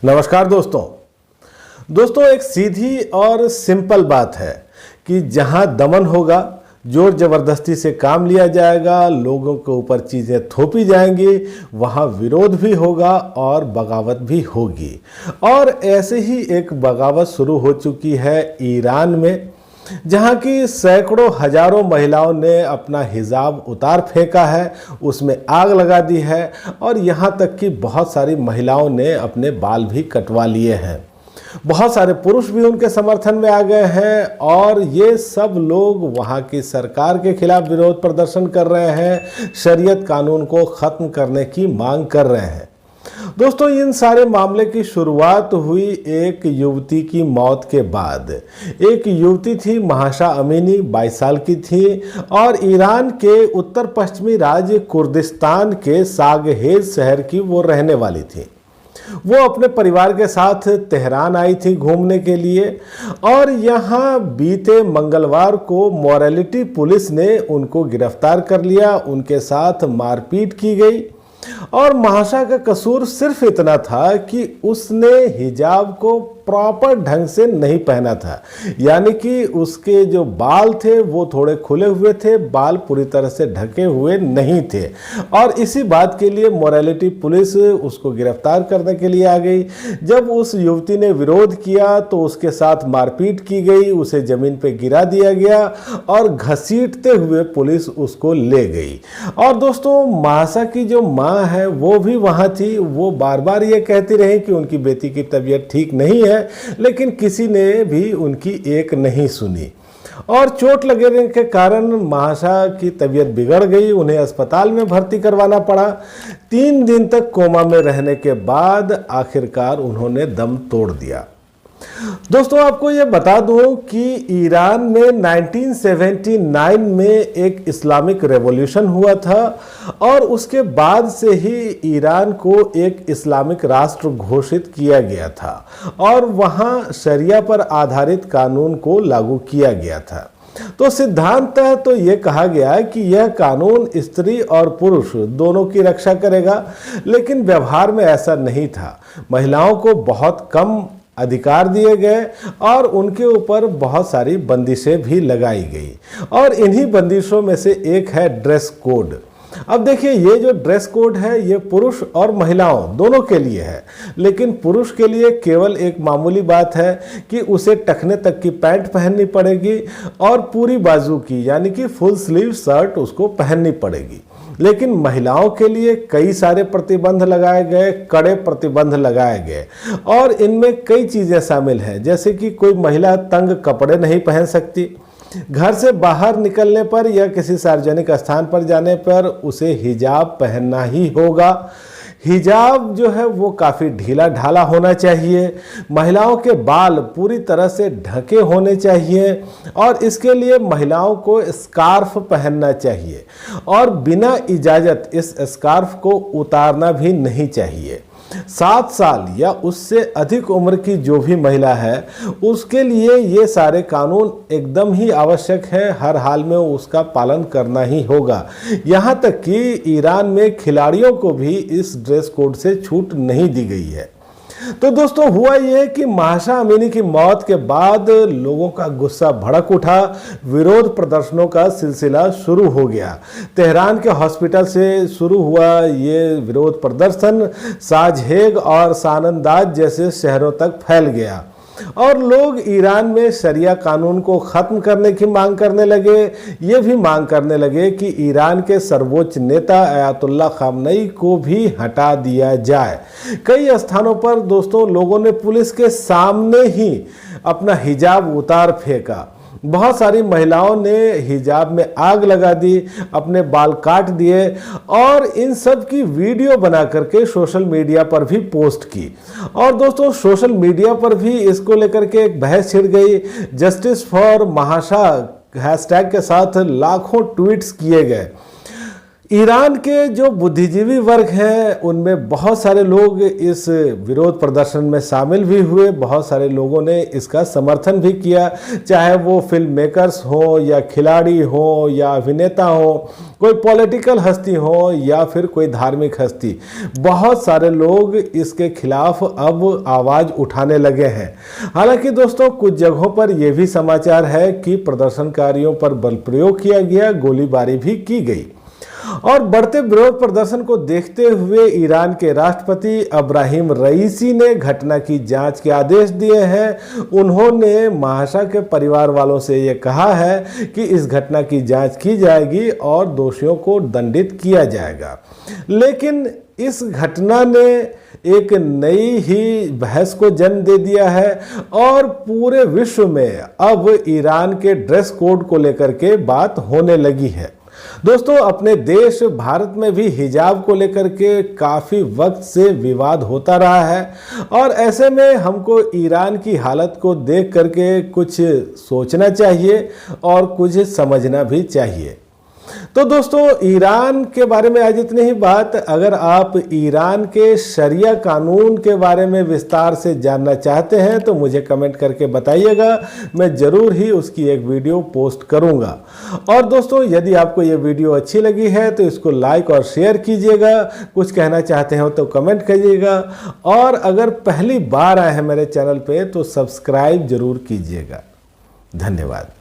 नमस्कार दोस्तों, एक सीधी और सिंपल बात है कि जहां दमन होगा, जोर जबरदस्ती से काम लिया जाएगा, लोगों के ऊपर चीज़ें थोपी जाएंगी, वहाँ विरोध भी होगा और बगावत भी होगी। और ऐसे ही एक बगावत शुरू हो चुकी है ईरान में, जहाँ की सैकड़ों हजारों महिलाओं ने अपना हिजाब उतार फेंका है, उसमें आग लगा दी है और यहाँ तक कि बहुत सारी महिलाओं ने अपने बाल भी कटवा लिए हैं। बहुत सारे पुरुष भी उनके समर्थन में आ गए हैं और ये सब लोग वहाँ की सरकार के खिलाफ विरोध प्रदर्शन कर रहे हैं, शरीयत कानून को ख़त्म करने की मांग कर रहे हैं। दोस्तों, इन सारे मामले की शुरुआत हुई एक युवती की मौत के बाद। एक युवती थी महाशा अमीनी, 22 साल की थी और ईरान के उत्तर पश्चिमी राज्य कुर्दिस्तान के सागहेज शहर की वो रहने वाली थी। वो अपने परिवार के साथ तेहरान आई थी घूमने के लिए और यहाँ बीते मंगलवार को मोरालिटी पुलिस ने उनको गिरफ्तार कर लिया। उनके साथ मारपीट की गई और महाशा का कसूर सिर्फ इतना था कि उसने हिजाब को प्रॉपर ढंग से नहीं पहना था, यानी कि उसके जो बाल थे वो थोड़े खुले हुए थे, बाल पूरी तरह से ढके हुए नहीं थे। और इसी बात के लिए मोरालिटी पुलिस उसको गिरफ्तार करने के लिए आ गई। जब उस युवती ने विरोध किया तो उसके साथ मारपीट की गई, उसे जमीन पे गिरा दिया गया और घसीटते हुए पुलिस उसको ले गई। और दोस्तों, महाशा की जो माँ है वो भी वहाँ थी। वो बार बार ये कहती रही कि उनकी बेटी की तबीयत ठीक नहीं है, लेकिन किसी ने भी उनकी एक नहीं सुनी और चोट लगने के कारण महाशा की तबीयत बिगड़ गई। उन्हें अस्पताल में भर्ती करवाना पड़ा। 3 दिन तक कोमा में रहने के बाद आखिरकार उन्होंने दम तोड़ दिया। दोस्तों, आपको ये बता दूं कि ईरान में 1979 में एक इस्लामिक रेवोल्यूशन हुआ था और उसके बाद से ही ईरान को एक इस्लामिक राष्ट्र घोषित किया गया था और वहाँ शरिया पर आधारित कानून को लागू किया गया था। तो सिद्धांततः तो ये कहा गया कि यह कानून स्त्री और पुरुष दोनों की रक्षा करेगा, लेकिन व्यवहार में ऐसा नहीं था। महिलाओं को बहुत कम अधिकार दिए गए और उनके ऊपर बहुत सारी बंदिशें भी लगाई गई और इन्हीं बंदिशों में से एक है ड्रेस कोड। अब देखिए, ये जो ड्रेस कोड है ये पुरुष और महिलाओं दोनों के लिए है, लेकिन पुरुष के लिए केवल एक मामूली बात है कि उसे टखने तक की पैंट पहननी पड़ेगी और पूरी बाजू की यानी कि फुल स्लीव शर्ट उसको पहननी पड़ेगी। लेकिन महिलाओं के लिए कई सारे प्रतिबंध लगाए गए, कड़े प्रतिबंध लगाए गए और इनमें कई चीज़ें शामिल हैं, जैसे कि कोई महिला तंग कपड़े नहीं पहन सकती, घर से बाहर निकलने पर या किसी सार्वजनिक स्थान पर जाने पर उसे हिजाब पहनना ही होगा। हिजाब जो है वो काफ़ी ढीला ढाला होना चाहिए। महिलाओं के बाल पूरी तरह से ढके होने चाहिए और इसके लिए महिलाओं को स्कार्फ पहनना चाहिए और बिना इजाज़त इस स्कार्फ को उतारना भी नहीं चाहिए। 7 साल या उससे अधिक उम्र की जो भी महिला है उसके लिए ये सारे कानून एकदम ही आवश्यक है, हर हाल में उसका पालन करना ही होगा। यहाँ तक कि ईरान में खिलाड़ियों को भी इस ड्रेस कोड से छूट नहीं दी गई है। तो दोस्तों, हुआ ये कि महाशा अमीनी की मौत के बाद लोगों का गुस्सा भड़क उठा, विरोध प्रदर्शनों का सिलसिला शुरू हो गया। तेहरान के हॉस्पिटल से शुरू हुआ ये विरोध प्रदर्शन साजहेग और सानंदाज जैसे शहरों तक फैल गया और लोग ईरान में शरिया कानून को ख़त्म करने की मांग करने लगे। ये भी मांग करने लगे कि ईरान के सर्वोच्च नेता अयातुल्ला खामनेई को भी हटा दिया जाए। कई स्थानों पर दोस्तों लोगों ने पुलिस के सामने ही अपना हिजाब उतार फेंका। बहुत सारी महिलाओं ने हिजाब में आग लगा दी, अपने बाल काट दिए और इन सब की वीडियो बना करके सोशल मीडिया पर भी पोस्ट की। और दोस्तों, सोशल मीडिया पर भी इसको लेकर के एक बहस छिड़ गई। जस्टिस फॉर महाशा हैशटैग के साथ लाखों ट्वीट्स किए गए। ईरान के जो बुद्धिजीवी वर्ग हैं उनमें बहुत सारे लोग इस विरोध प्रदर्शन में शामिल भी हुए, बहुत सारे लोगों ने इसका समर्थन भी किया, चाहे वो फिल्म मेकर्स हो या खिलाड़ी हो या अभिनेता हो, कोई पॉलिटिकल हस्ती हो या फिर कोई धार्मिक हस्ती। बहुत सारे लोग इसके खिलाफ अब आवाज़ उठाने लगे हैं। हालांकि दोस्तों कुछ जगहों पर यह भी समाचार है कि प्रदर्शनकारियों पर बल प्रयोग किया गया, गोलीबारी भी की गई। और बढ़ते विरोध प्रदर्शन को देखते हुए ईरान के राष्ट्रपति इब्राहिम रईसी ने घटना की जांच के आदेश दिए हैं। उन्होंने महाशा के परिवार वालों से यह कहा है कि इस घटना की जांच की जाएगी और दोषियों को दंडित किया जाएगा। लेकिन इस घटना ने एक नई ही बहस को जन्म दे दिया है और पूरे विश्व में अब ईरान के ड्रेस कोड को लेकर के बात होने लगी है। दोस्तों अपने देश भारत में भी हिजाब को लेकर के काफ़ी वक्त से विवाद होता रहा है और ऐसे में हमको ईरान की हालत को देख करके कुछ सोचना चाहिए और कुछ समझना भी चाहिए। तो दोस्तों ईरान के बारे में आज इतनी ही बात। अगर आप ईरान के शरिया कानून के बारे में विस्तार से जानना चाहते हैं तो मुझे कमेंट करके बताइएगा, मैं ज़रूर ही उसकी एक वीडियो पोस्ट करूंगा। और दोस्तों यदि आपको ये वीडियो अच्छी लगी है तो इसको लाइक और शेयर कीजिएगा, कुछ कहना चाहते हो तो कमेंट कीजिएगा और अगर पहली बार आए हैं मेरे चैनल पर तो सब्सक्राइब जरूर कीजिएगा। धन्यवाद।